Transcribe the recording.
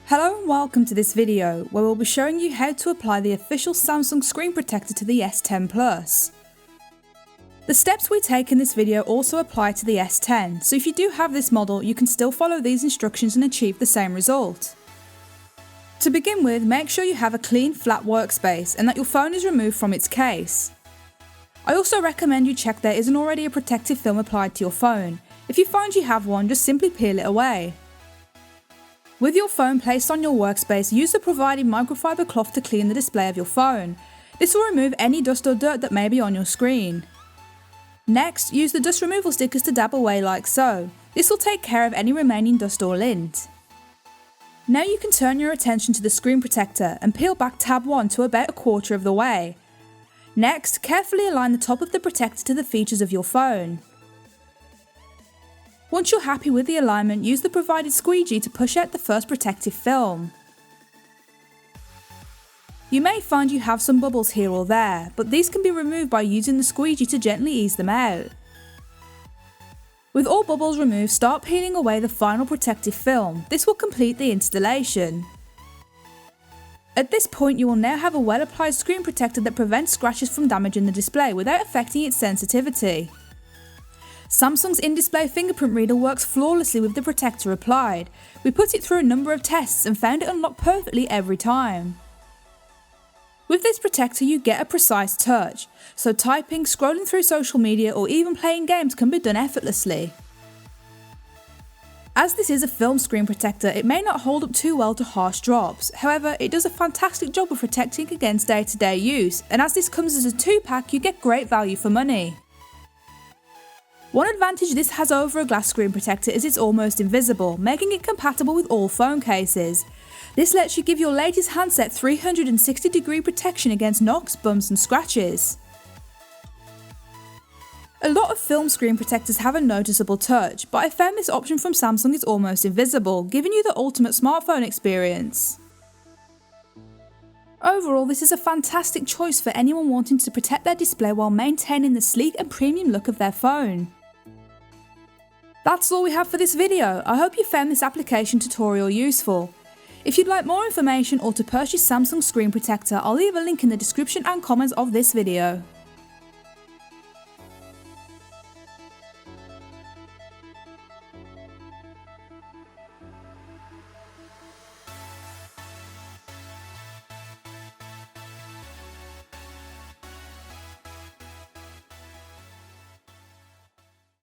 Hello and welcome to this video, where we'll be showing you how to apply the official Samsung screen protector to the S10 Plus. The steps we take in this video also apply to the S10, so if you do have this model, you can still follow these instructions and achieve the same result. To begin with, make sure you have a clean, flat workspace and that your phone is removed from its case. I also recommend you check there isn't already a protective film applied to your phone. If you find you have one, just simply peel it away. With your phone placed on your workspace, use the provided microfiber cloth to clean the display of your phone. This will remove any dust or dirt that may be on your screen. Next, use the dust removal stickers to dab away like so. This will take care of any remaining dust or lint. Now you can turn your attention to the screen protector and peel back tab 1 to about a quarter of the way. Next, carefully align the top of the protector to the features of your phone. Once you're happy with the alignment, use the provided squeegee to push out the first protective film. You may find you have some bubbles here or there, but these can be removed by using the squeegee to gently ease them out. With all bubbles removed, start peeling away the final protective film. This will complete the installation. At this point, you will now have a well-applied screen protector that prevents scratches from damaging the display without affecting its sensitivity. Samsung's in-display fingerprint reader works flawlessly with the protector applied. We put it through a number of tests and found it unlocked perfectly every time. With this protector you get a precise touch, so typing, scrolling through social media or even playing games can be done effortlessly. As this is a film screen protector, it may not hold up too well to harsh drops. However, it does a fantastic job of protecting against day-to-day use, and as this comes as a 2-pack, you get great value for money. One advantage this has over a glass screen protector is it's almost invisible, making it compatible with all phone cases. This lets you give your latest handset 360-degree protection against knocks, bumps and scratches. A lot of film screen protectors have a noticeable touch, but I found this option from Samsung is almost invisible, giving you the ultimate smartphone experience. Overall, this is a fantastic choice for anyone wanting to protect their display while maintaining the sleek and premium look of their phone. That's all we have for this video. I hope you found this application tutorial useful. If you'd like more information or to purchase Samsung screen protector, I'll leave a link in the description and comments of this video.